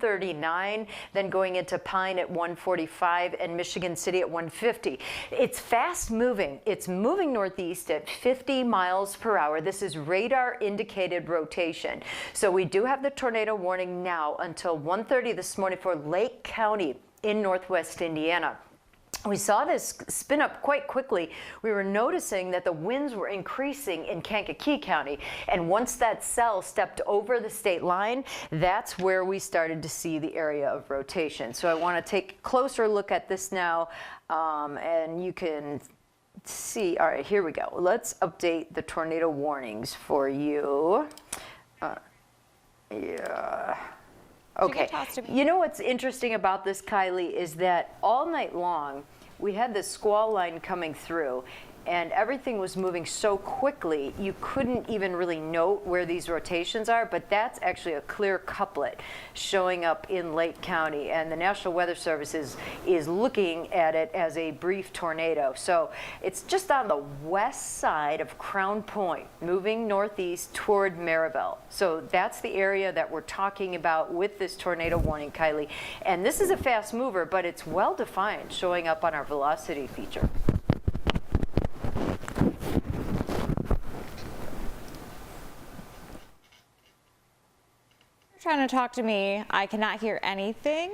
139, then going into Pine at 145 and Michigan City at 150. It's fast moving. It's moving northeast at 50 miles per hour. This is radar indicated rotation. So we do have the tornado warning now until 1:30 this morning for Lake County in northwest Indiana. We saw this spin up quite quickly. We were noticing that the winds were increasing in Kankakee County, and once that cell stepped over the state line, that's where we started to see the area of rotation. So I want to take a closer look at this now, and you can see. All right, here we go. Let's update the tornado warnings for you. Yeah. Okay, you know what's interesting about this, Kylie, is that all night long we had this squall line coming through, and everything was moving so quickly you couldn't even really note where these rotations are, but that's actually a clear couplet showing up in Lake County, and the National Weather Service is looking at it as a brief tornado. So it's just on the west side of Crown Point, moving northeast toward Maryville. So that's the area that we're talking about with this tornado warning, Kylie. And this is a fast mover, but it's well defined, showing up on our velocity feature. Trying to talk to me. I cannot hear anything.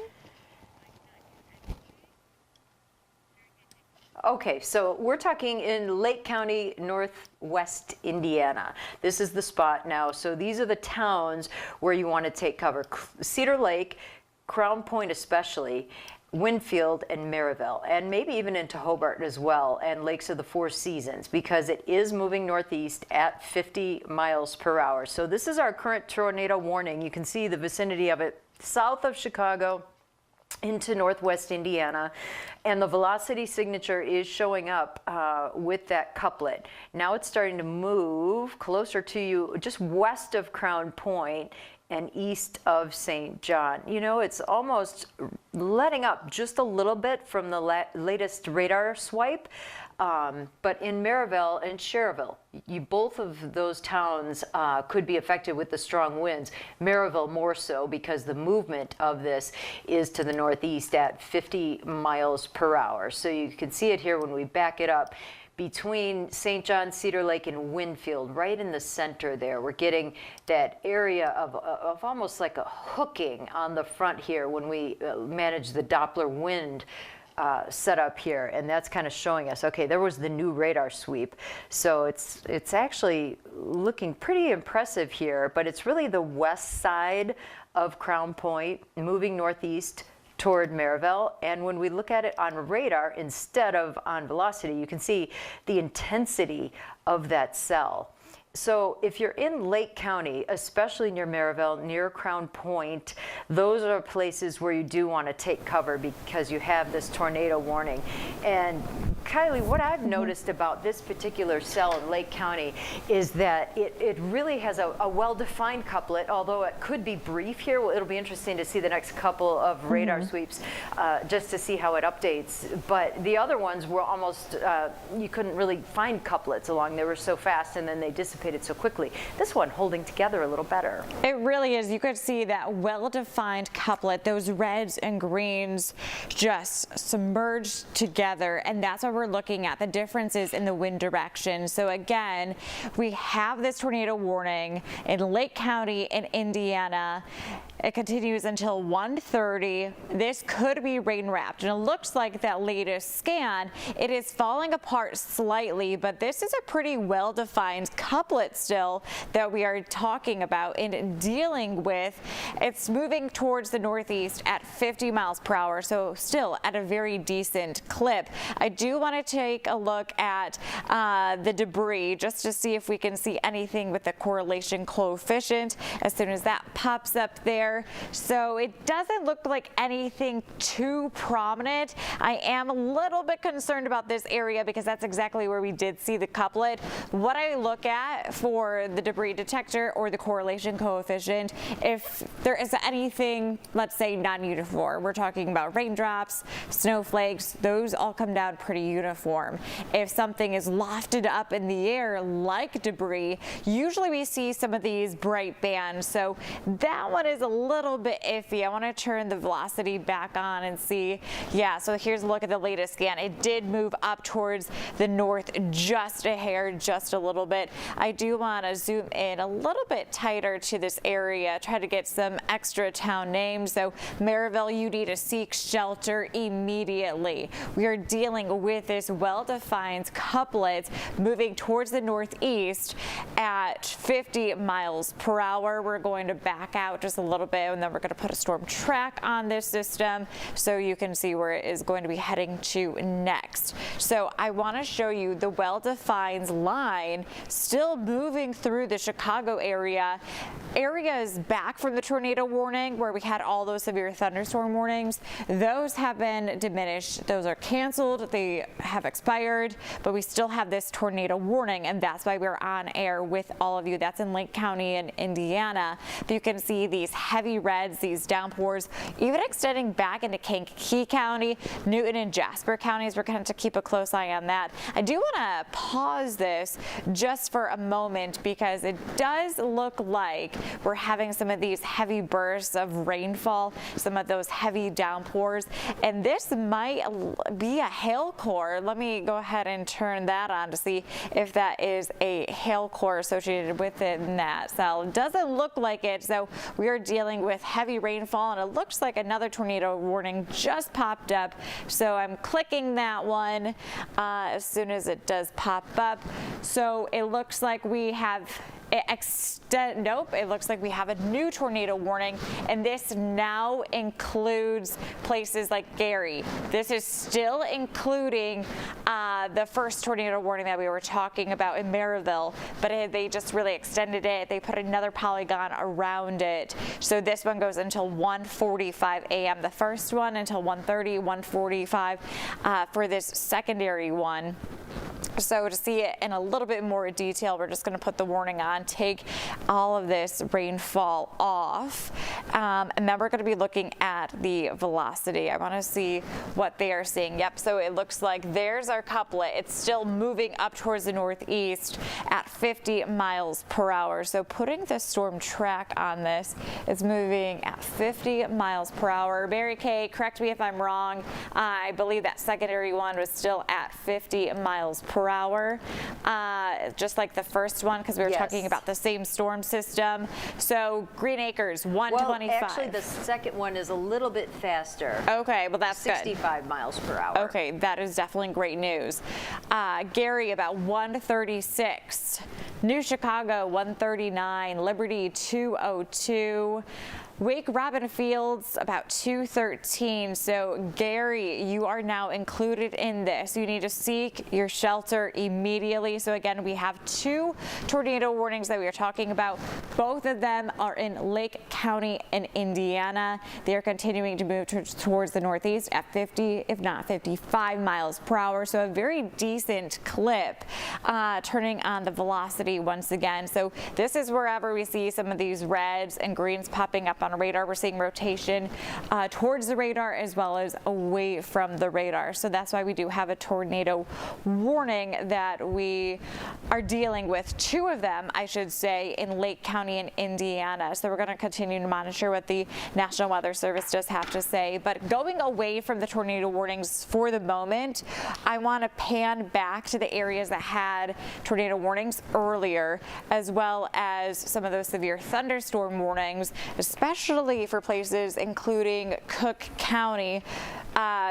Okay, so we're talking in Lake County, northwest Indiana. This is the spot now. So these are the towns where you want to take cover. Cedar Lake, Crown Point especially, Winfield and Maryville, and maybe even into Hobart as well, and Lakes of the Four Seasons, because it is moving northeast at 50 miles per hour. So this is our current tornado warning. You can see the vicinity of it south of Chicago into northwest Indiana, and the velocity signature is showing up with that couplet. Now it's starting to move closer to you, just west of Crown Point and east of St. John. You know, it's almost letting up just a little bit from the latest radar swipe. But in Maryville and Cherville, both of those towns could be affected with the strong winds. Maryville more so because the movement of this is to the northeast at 50 miles per hour. So you can see it here when we back it up. Between St. John, Cedar Lake, and Winfield, right in the center there, we're getting that area of almost like a hooking on the front here when we manage the Doppler wind setup here, and that's kind of showing us, okay, there was the new radar sweep. So it's actually looking pretty impressive here, but it's really the west side of Crown Point moving northeast toward Maryville. And when we look at it on radar instead of on velocity, you can see the intensity of that cell. So if you're in Lake County, especially near Maryville, near Crown Point, those are places where you do want to take cover because you have this tornado warning. And Kylie, what I've noticed about this particular cell in Lake County is that it really has a well-defined couplet, although it could be brief here. Well, it'll be interesting to see the next couple of radar sweeps just to see how it updates. But the other ones were almost, you couldn't really find couplets along. They were so fast and then they dissipated so quickly. This one holding together a little better. It really is. You could see that well-defined couplet, those reds and greens just submerged together, and that's what we're looking at, the differences in the wind direction. So again, we have this tornado warning in Lake County in Indiana. It continues until 1:30. This could be rain wrapped, and it looks like that latest scan, it is falling apart slightly, but this is a pretty well-defined couplet still that we are talking about and dealing with. It's moving towards the northeast at 50 miles per hour, so still at a very decent clip. I do want to take a look at the debris just to see if we can see anything with the correlation coefficient as soon as that pops up there. So it doesn't look like anything too prominent. I am a little bit concerned about this area because that's exactly where we did see the couplet. What I look at for the debris detector or the correlation coefficient, if there is anything, let's say non-uniform, we're talking about raindrops, snowflakes, those all come down pretty uniform. If something is lofted up in the air like debris, usually we see some of these bright bands. So that one is a little bit iffy. I want to turn the velocity back on and see. Yeah, so here's a look at the latest scan. It did move up towards the north just a hair, just a little bit. I do want to zoom in a little bit tighter to this area, try to get some extra town names. So Maryville, you need to seek shelter immediately. We are dealing with this well-defined couplet moving towards the northeast at 50 miles per hour. We're going to back out just a little bit, and then we're going to put a storm track on this system so you can see where it is going to be heading to next. So I want to show you the well-defined line still moving through the Chicago area. Areas back from the tornado warning where we had all those severe thunderstorm warnings, those have been diminished. Those are canceled. They have expired, but we still have this tornado warning, and that's why we're on air with all of you. That's in Lake County in Indiana. You can see these heavy reds, these downpours, even extending back into Kankakee County, Newton and Jasper counties. We're going to have to keep a close eye on that. I do want to pause this just for a moment because it does look like we're having some of these heavy bursts of rainfall, some of those heavy downpours, and this might be a hail core. Let me go ahead and turn that on to see if that is a hail core associated with it in that cell. It doesn't look like it, so we are dealing with heavy rainfall, and it looks like another tornado warning just popped up, so I'm clicking that one as soon as it does pop up. So it looks like we have nope, it looks like we have a new tornado warning, and this now includes places like Gary. This is still including the first tornado warning that we were talking about in Maryville, but they just really extended it. They put another polygon around it. So this one goes until 1:45 a.m. The first one until 1:30, 1:45 for this secondary one. So to see it in a little bit more detail, we're just going to put the warning on, take all of this rainfall off, and then we're going to be looking at the velocity. I want to see what they are seeing. Yep, so it looks like there's our couplet. It's still moving up towards the northeast at 50 miles per hour. So putting the storm track on this, it's moving at 50 miles per hour. Mary Kay, correct me if I'm wrong. I believe that secondary one was still at 50 miles per hour, just like the first one, because we were talking about the same storm system. So Green Acres, 125. Well, actually, the second one is a little bit faster. Okay, well that's 65 miles per hour. Okay, that is definitely great news. Gary, about 136. New Chicago, 139. Liberty, 202. Wake Robin Fields, about 213. So Gary, you are now included in this. You need to seek your shelter immediately. So again, we have two tornado warnings that we are talking about. Both of them are in Lake County in Indiana. They are continuing to move towards the northeast at 50, if not 55 miles per hour. So a very decent clip, turning on the velocity once again. So this is wherever we see some of these reds and greens popping up on a radar. We're seeing rotation towards the radar as well as away from the radar. So that's why we do have a tornado warning that we are dealing with. Two of them, I should say, in Lake County in Indiana. So we're going to continue to monitor what the National Weather Service does have to say. But going away from the tornado warnings for the moment, I want to pan back to the areas that had tornado warnings earlier, as well as some of those severe thunderstorm warnings, especially for places including Cook County,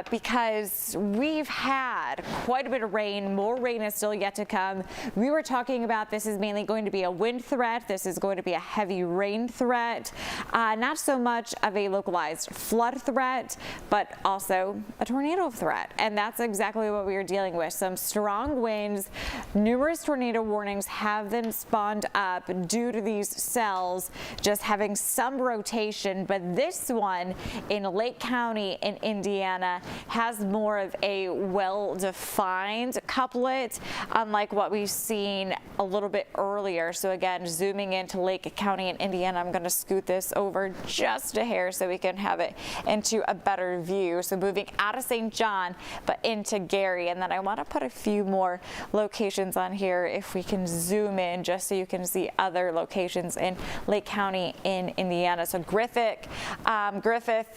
because we've had quite a bit of rain. More rain is still yet to come. We were talking about this is mainly going to be a wind threat. This is going to be a heavy rain threat, not so much of a localized flood threat, but also a tornado threat. And that's exactly what we are dealing with. Some strong winds. Numerous tornado warnings have been spawned up due to these cells just having some rotation, but this one in Lake County in Indiana Indiana has more of a well-defined couplet, unlike what we've seen a little bit earlier. So again, zooming into Lake County in Indiana, I'm going to scoot this over just a hair so we can have it into a better view. So moving out of St. John, but into Gary. And then I want to put a few more locations on here if we can zoom in just so you can see other locations in Lake County in Indiana. So Griffith,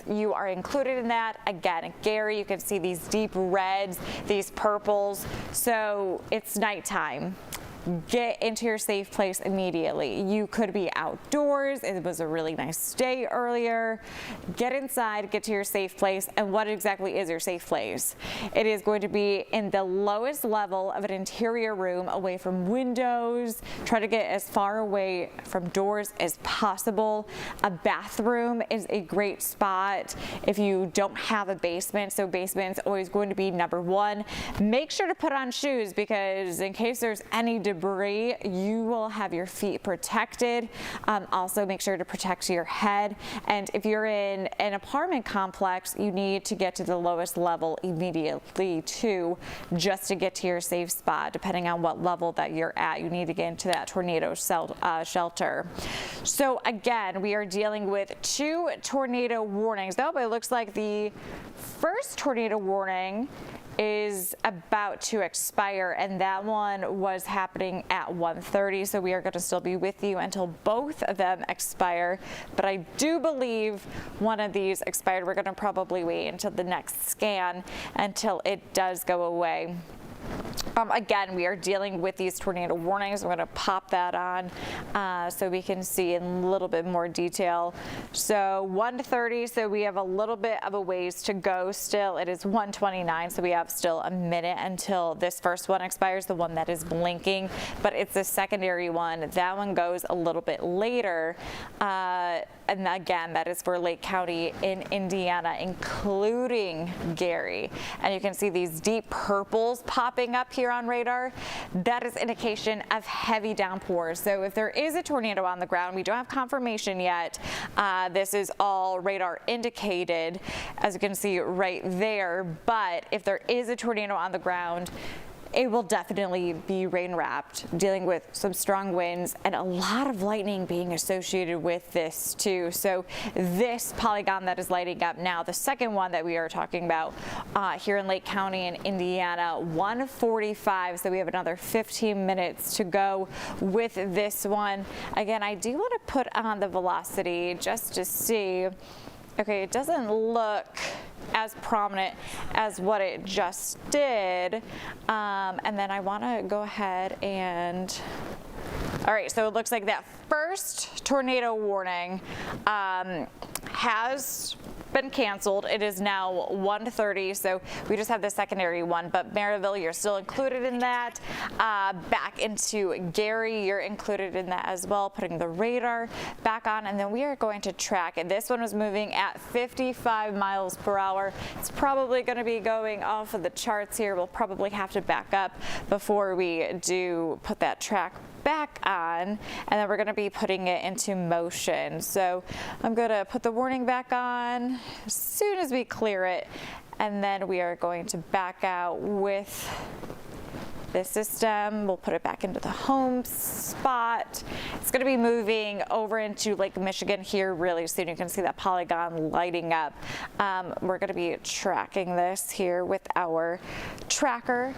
you are included in that. Again, Gary, you can see these deep reds, these purples. So it's nighttime. Get into your safe place immediately. You could be outdoors. It was a really nice day earlier. Get inside, get to your safe place. And what exactly is your safe place? It is going to be in the lowest level of an interior room, away from windows. Try to get as far away from doors as possible. A bathroom is a great spot if you don't have a basement. So basement's always going to be number one. Make sure to put on shoes, because in case there's any debris, you will have your feet protected. Also make sure to protect your head. And if you're in an apartment complex, you need to get to the lowest level immediately too, just to get to your safe spot. Depending on what level that you're at, you need to get into that tornado shelter. So again, we are dealing with 2 tornado warnings. Though it looks like the first tornado warning is about to expire, and that one was happening at 1:30. So we are going to still be with you until both of them expire. But I do believe one of these expired. We're going to probably wait until the next scan until it does go away. Again, we are dealing with these tornado warnings. I'm going to pop that on so we can see in a little bit more detail. So 1:30, so we have a little bit of a ways to go still. It is 1:29, so we have still a minute until this first one expires, the one that is blinking, but it's the secondary one. That one goes a little bit later. And again, that is for Lake County in Indiana, including Gary. And you can see these deep purples popping up here on radar. That is indication of heavy downpours. So if there is a tornado on the ground, we don't have confirmation yet. This is all radar indicated, as you can see right there. But if there is a tornado on the ground, it will definitely be rain wrapped, dealing with some strong winds and a lot of lightning being associated with this too. So this polygon that is lighting up now, the second one that we are talking about here in Lake County in Indiana, 1:45. So we have another 15 minutes to go with this one. Again, I do want to put on the velocity just to see. Okay, it doesn't look as prominent as what it just did. And then I want to go ahead and, all right, so it looks like that first tornado warning has been canceled. It is now 1:30, so we just have the secondary one, but Maryville, you're still included in that. Back into Gary, you're included in that as well, putting the radar back on, and then we are going to track it. This one was moving at 55 miles per hour. It's probably going to be going off of the charts here. We'll probably have to back up before we do put that track back on, and then we're going to be putting it into motion. So I'm going to put the warning back on as soon as we clear it, and then we are going to back out with the system. We'll put it back into the home spot. It's going to be moving over into Lake Michigan here really soon. You can see that polygon lighting up. We're going to be tracking this here with our tracker.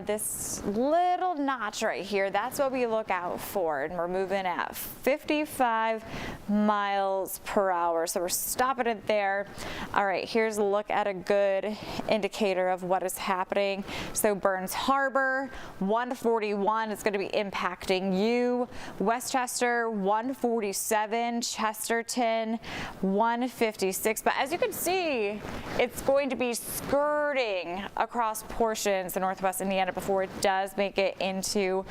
This little notch right here, that's what we look out for, and we're moving at 55 miles per hour. So we're stopping it there. All right, here's a look at a good indicator of what is happening. So Burns Harbor, 141 is going to be impacting you. Westchester, 147. Chesterton, 156. But as you can see, it's going to be skirting across portions of northwest Indiana before it does make it into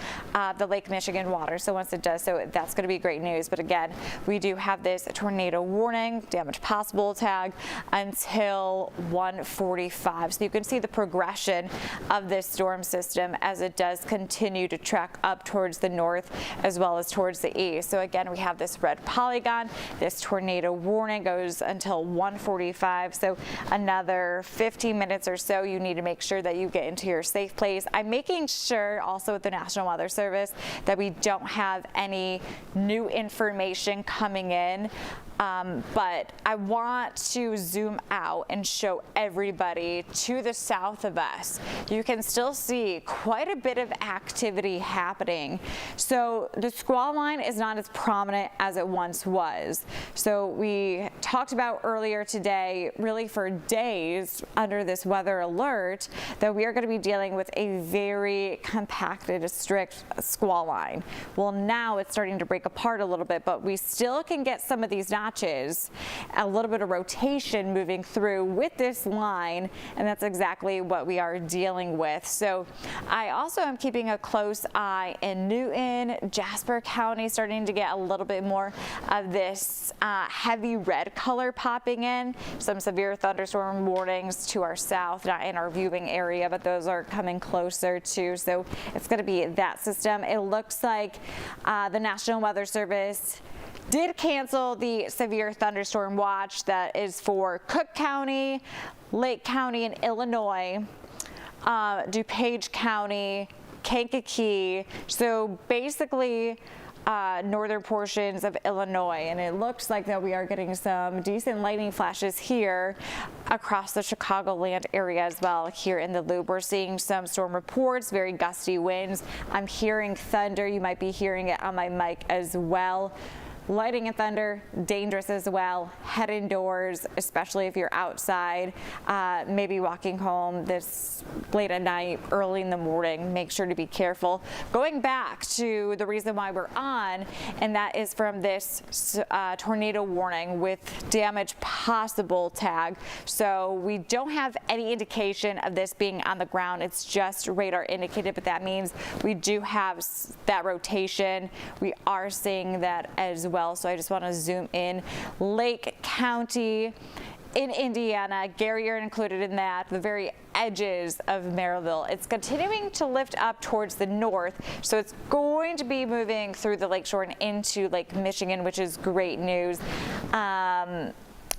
the Lake Michigan water. So once it does, so that's going to be great news. But again, we do have this tornado warning, damage possible tag until 1:45. So you can see the progression of this storm system. system as it does continue to track up towards the north as well as towards the east. So again, we have this red polygon. This tornado warning goes until 1:45. So another 15 minutes or so, you need to make sure that you get into your safe place. I'm making sure also with the National Weather Service that we don't have any new information coming in. But I want to zoom out and show everybody to the south of us. You can still see quite a bit of activity happening. So the squall line is not as prominent as it once was. So we talked about earlier today, really for days under this weather alert, that we are going to be dealing with a very compacted, strict squall line. Well, now it's starting to break apart a little bit, but we still can get some of these notches, a little bit of rotation moving through with this line, and that's exactly what we are dealing with. So I also am keeping a close eye in Newton, Jasper County, starting to get a little bit more of this heavy red color popping in. Some severe thunderstorm warnings to our south, not in our viewing area, but those are coming closer too. So it's going to be that system. It looks like the National Weather Service did cancel the severe thunderstorm watch that is for Cook County, Lake County in Illinois, DuPage County, Kankakee. So basically northern portions of Illinois, and it looks like that we are getting some decent lightning flashes here across the Chicagoland area as well. Here in the loop, we're seeing some storm reports, very gusty winds. I'm hearing thunder. You might be hearing it on my mic as well. Lightning and thunder, dangerous as well. Head indoors, especially if you're outside, maybe walking home this late at night, early in the morning. Make sure to be careful. Going back to the reason why we're on, and that is from this tornado warning with damage possible tag. So we don't have any indication of this being on the ground. It's just radar indicated, but that means we do have that rotation. We are seeing that as well. So I just want to zoom in. Lake County in Indiana, Gary, you're included in that, the very edges of Maryville. It's continuing to lift up towards the north, so it's going to be moving through the lakeshore and into Lake Michigan, which is great news.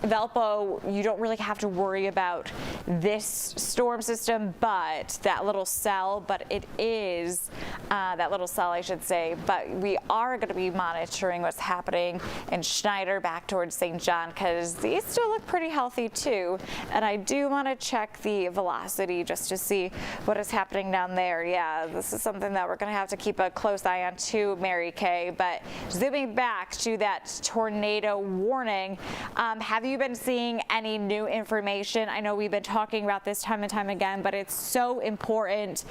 Valpo, you don't really have to worry about this storm system, but that little cell, but it is that little cell, I should say. But we are going to be monitoring what's happening in Schneider back towards St. John, because these still look pretty healthy too. And I do want to check the velocity just to see what is happening down there. Yeah, this is something that we're going to have to keep a close eye on too, Mary Kay. But zooming back to that tornado warning, have you been seeing any new information? I know we've been talking about this time and time again, but it's so important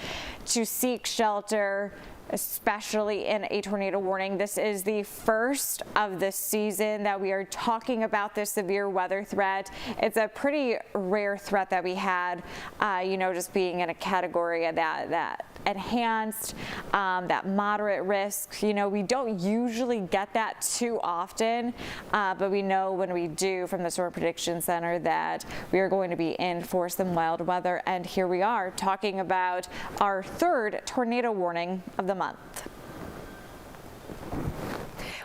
to seek shelter, especially in a tornado warning. This is the first of the season that we are talking about this severe weather threat. It's a pretty rare threat that we had, just being in a category of that enhanced, that moderate risk. We don't usually get that too often, but we know when we do from the Storm Prediction Center that we are going to be in for some wild weather. And here we are talking about our third tornado warning of the month.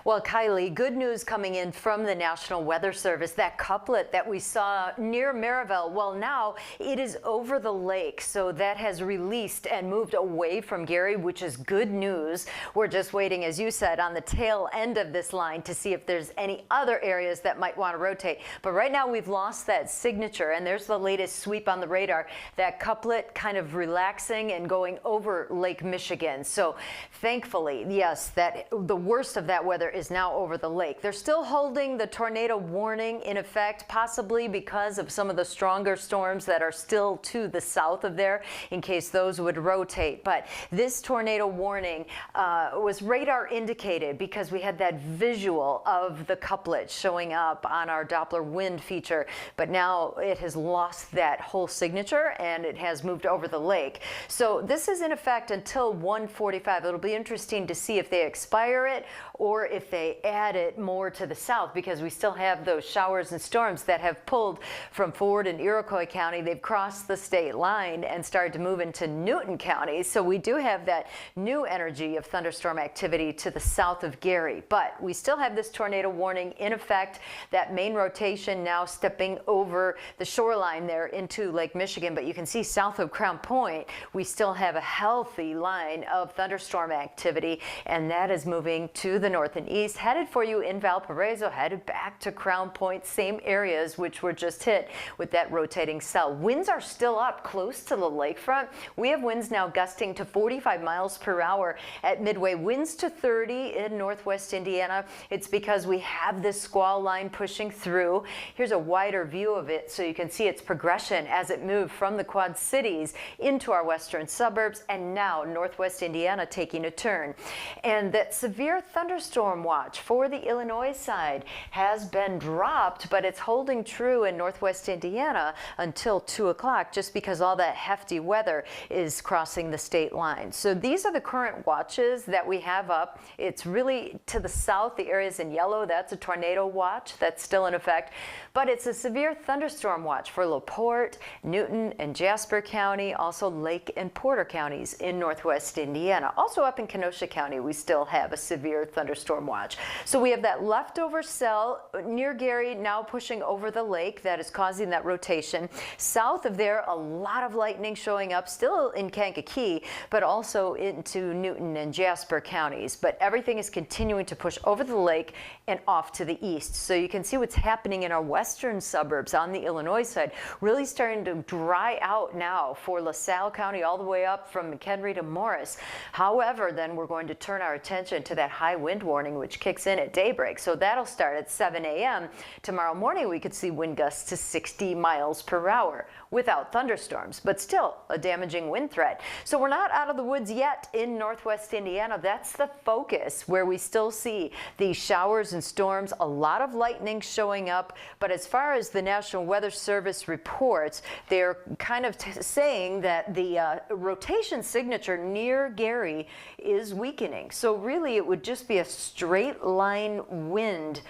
Well, Kylie, good news coming in from the National Weather Service. That couplet that we saw near Maryville, well, now it is over the lake. So that has released and moved away from Gary, which is good news. We're just waiting, as you said, on the tail end of this line to see if there's any other areas that might want to rotate. But right now we've lost that signature, and there's the latest sweep on the radar. That couplet kind of relaxing and going over Lake Michigan. So thankfully, yes, that the worst of that weather is now over the lake. They're still holding the tornado warning in effect, possibly because of some of the stronger storms that are still to the south of there, in case those would rotate. But this tornado warning was radar indicated because we had that visual of the couplet showing up on our Doppler wind feature. But now it has lost that whole signature and it has moved over the lake. So this is in effect until 1:45. It'll be interesting to see if they expire it or if if they add it more to the south, because we still have those showers and storms that have pulled from Ford and Iroquois County. They've crossed the state line and started to move into Newton County. So we do have that new energy of thunderstorm activity to the south of Gary, but we still have this tornado warning in effect. That main rotation now stepping over the shoreline there into Lake Michigan, but you can see south of Crown Point, we still have a healthy line of thunderstorm activity, and that is moving to the north and east, headed for you in Valparaiso, headed back to Crown Point, same areas which were just hit with that rotating cell. Winds are still up close to the lakefront. We have winds now gusting to 45 miles per hour at Midway, winds to 30 in northwest Indiana. It's because we have this squall line pushing through. Here's a wider view of it so you can see its progression as it moved from the Quad Cities into our western suburbs, and now northwest Indiana taking a turn. And that severe thunderstorm watch for the Illinois side has been dropped, but it's holding true in northwest Indiana until 2 o'clock, just because all that hefty weather is crossing the state line. So these are the current watches that we have up. It's really to the south, the areas in yellow, that's a tornado watch that's still in effect, but it's a severe thunderstorm watch for LaPorte, Newton, and Jasper County, also Lake and Porter counties in northwest Indiana. Also up in Kenosha County, we still have a severe thunderstorm watch. So we have that leftover cell near Gary now pushing over the lake that is causing that rotation. South of there, a lot of lightning showing up, still in Kankakee, but also into Newton and Jasper counties. But everything is continuing to push over the lake and off to the east. So you can see what's happening in our western suburbs on the Illinois side, really starting to dry out now for LaSalle County all the way up from McHenry to Morris. However, then we're going to turn our attention to that high wind warning, which kicks in at daybreak. So that'll start at 7 a.m. Tomorrow morning, we could see wind gusts to 60 miles per hour without thunderstorms, but still a damaging wind threat. So we're not out of the woods yet in northwest Indiana. That's the focus, where we still see these showers and storms, a lot of lightning showing up. But as far as the National Weather Service reports, they're kind of saying that the rotation signature near Gary is weakening. So really it would just be a straight line wind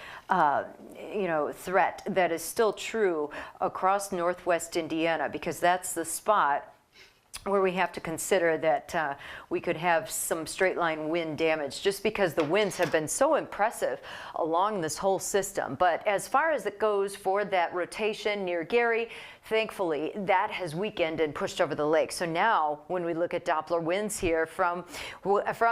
threat that is still true across northwest Indiana, because that's the spot where we have to consider that we could have some straight line wind damage, just because the winds have been so impressive along this whole system. But as far as it goes for that rotation near Gary, thankfully that has weakened and pushed over the lake. So now when we look at Doppler winds here from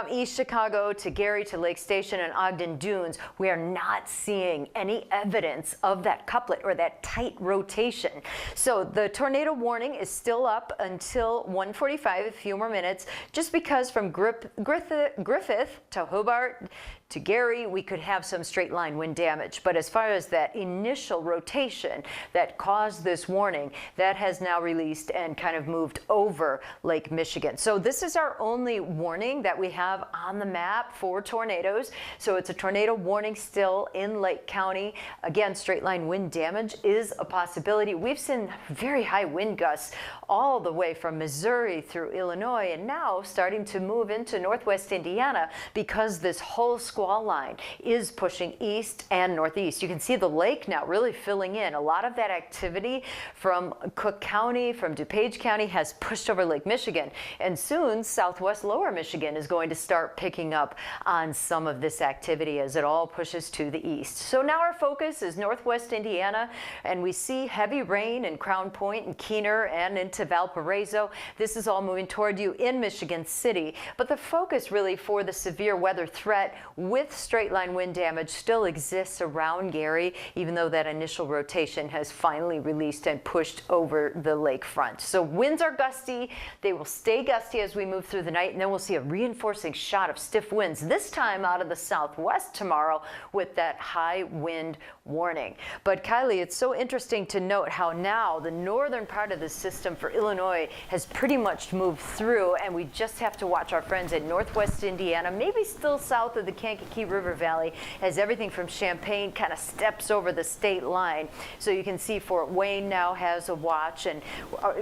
East Chicago to Gary to Lake Station and Ogden Dunes, we are not seeing any evidence of that couplet or that tight rotation. So the tornado warning is still up until 1:45, a few more minutes, just because from Griffith to Hobart to Gary, we could have some straight line wind damage. But as far as that initial rotation that caused this warning, that has now released and kind of moved over Lake Michigan. So this is our only warning that we have on the map for tornadoes. So it's a tornado warning still in Lake County. Again, straight line wind damage is a possibility. We've seen very high wind gusts all the way from Missouri through Illinois, and now starting to move into northwest Indiana, because this whole squall line is pushing east and northeast. You can see the lake now really filling in. A lot of that activity from Cook County, from DuPage County, has pushed over Lake Michigan, and soon southwest lower Michigan is going to start picking up on some of this activity as it all pushes to the east. So now our focus is northwest Indiana, and we see heavy rain in Crown Point and Keener and into Valparaiso. This is all moving toward you in Michigan City, but the focus really for the severe weather threat with straight line wind damage still exists around Gary, even though that initial rotation has finally released and pushed over the lakefront. So winds are gusty. They will stay gusty as we move through the night, and then we'll see a reinforcing shot of stiff winds, this time out of the southwest tomorrow, with that high wind warning. But Kylie, it's so interesting to note how now the northern part of the system for Illinois has pretty much moved through, and we just have to watch our friends in northwest Indiana, maybe still south of the Kankakee River Valley, as everything from Champaign kind of steps over the state line. So you can see Fort Wayne now has a watch, and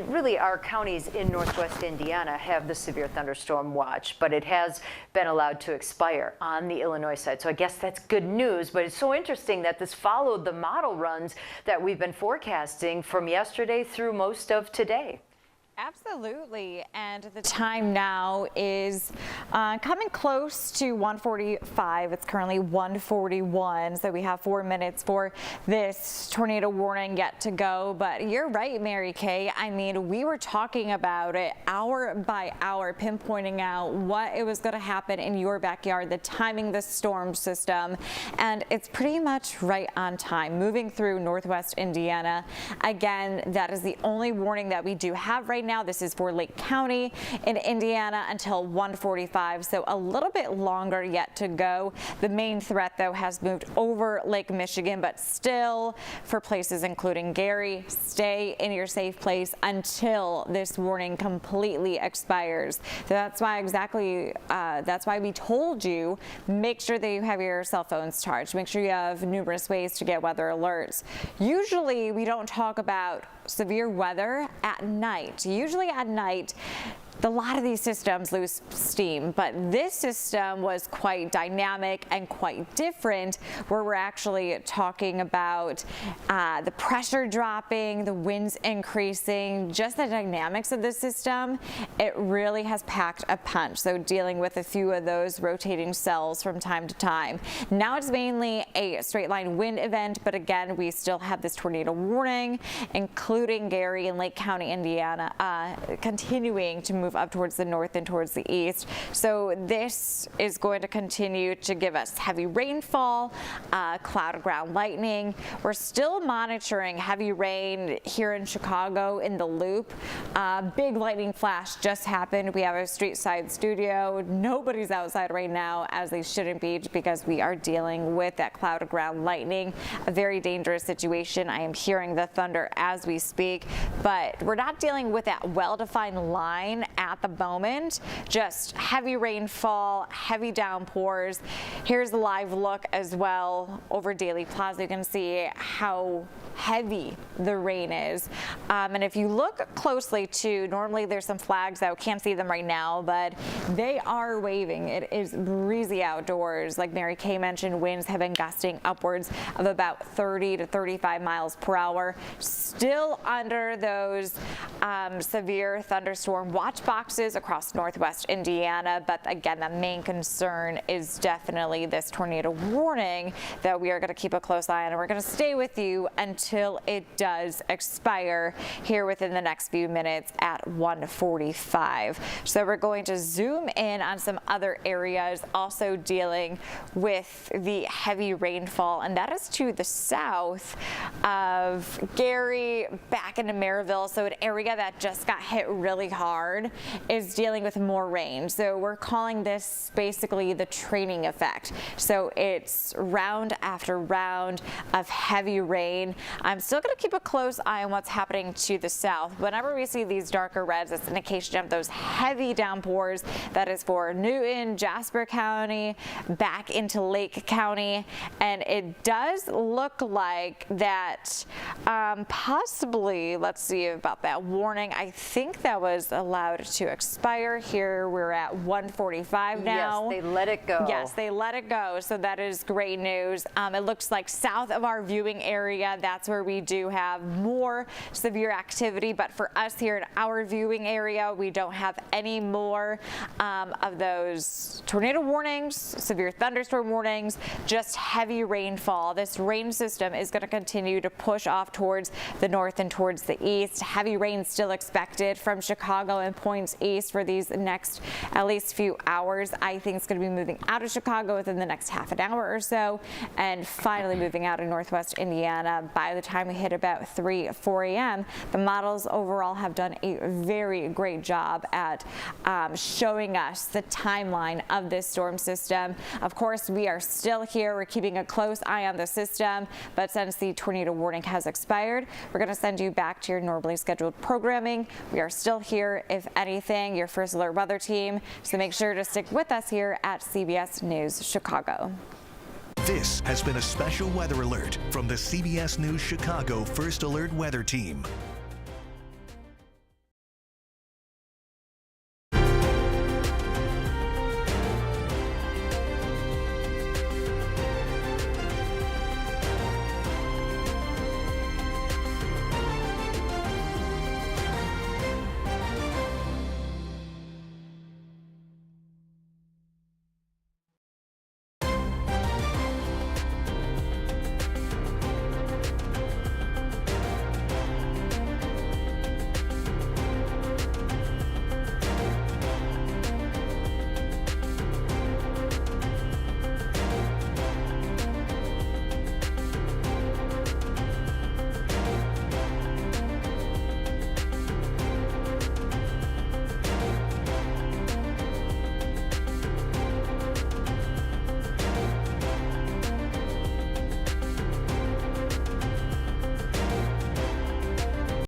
really our counties in northwest Indiana have the severe thunderstorm watch, but it has been allowed to expire on the Illinois side. So I guess that's good news, but it's so interesting that this followed the model runs that we've been forecasting from yesterday through most of today. Absolutely, and the time now is coming close to 1:45. It's currently 1:41, so we have 4 minutes for this tornado warning yet to go. But you're right, Mary Kay. I mean, we were talking about it hour by hour, pinpointing out what it was going to happen in your backyard, the timing, the storm system, and it's pretty much right on time, moving through northwest Indiana. Again, that is the only warning that we do have right now. This is for Lake County in Indiana until 1:45, so a little bit longer yet to go. The main threat, though, has moved over Lake Michigan, but still for places including Gary, stay in your safe place until this warning completely expires. So that's why that's why we told you, make sure that you have your cell phones charged. Make sure you have numerous ways to get weather alerts. Usually we don't talk about severe weather at night. Usually at night, a lot of these systems lose steam, but this system was quite dynamic and quite different, where we're actually talking about the pressure dropping, the winds increasing, just the dynamics of the system. It really has packed a punch, so dealing with a few of those rotating cells from time to time. Now it's mainly a straight line wind event, but again, we still have this tornado warning, including Gary and Lake County, Indiana, continuing to move up towards the north and towards the east. So this is going to continue to give us heavy rainfall, cloud ground lightning. We're still monitoring heavy rain here in Chicago in the Loop. Big lightning flash just happened. We have a street side studio. Nobody's outside right now, as they shouldn't be, because we are dealing with that cloud ground lightning. A very dangerous situation. I am hearing the thunder as we speak, but we're not dealing with that well-defined line at the moment. Just heavy rainfall, heavy downpours. Here's a live look as well over Daily Plaza. You can see how heavy the rain is. And if you look closely too, normally there's some flags out, can't see them right now, but they are waving. It is breezy outdoors. Like Mary Kay mentioned, winds have been gusting upwards of about 30 to 35 miles per hour. Still under those severe thunderstorm watch boxes across northwest Indiana, but again, the main concern is definitely this tornado warning that we are going to keep a close eye on, and we're going to stay with you until it does expire here within the next few minutes at 1:45. So we're going to zoom in on some other areas also dealing with the heavy rainfall, and that is to the south of Gary back into Maryville. So an area that just got hit really hard is dealing with more rain. So we're calling this basically the training effect. So it's round after round of heavy rain. I'm still going to keep a close eye on what's happening to the south. Whenever we see these darker reds, it's an indication of those heavy downpours. That is for Newton, Jasper County, back into Lake County. And it does look like that possibly, let's see about that warning. I think that was allowed to expire. Here we're at 1:45 now. Yes, they let it go. Yes, they let it go. So that is great news. It looks like south of our viewing area, that's where we do have more severe activity. But for us here in our viewing area, we don't have any more of those tornado warnings, severe thunderstorm warnings, just heavy rainfall. This rain system is going to continue to push off towards the north and towards the east. Heavy rain still expected from Chicago and points points east for these next at least few hours. I think it's going to be moving out of Chicago within the next half an hour or so, and finally moving out of northwest Indiana by the time we hit about 4 a.m. The models overall have done a very great job at showing us the timeline of this storm system. Of course, we are still here. We're keeping a close eye on the system, but since the tornado warning has expired, we're going to send you back to your normally scheduled programming. We are still here, if anything, your first alert weather team, so make sure to stick with us here at CBS News Chicago. This has been a special weather alert from the CBS News Chicago First Alert Weather Team.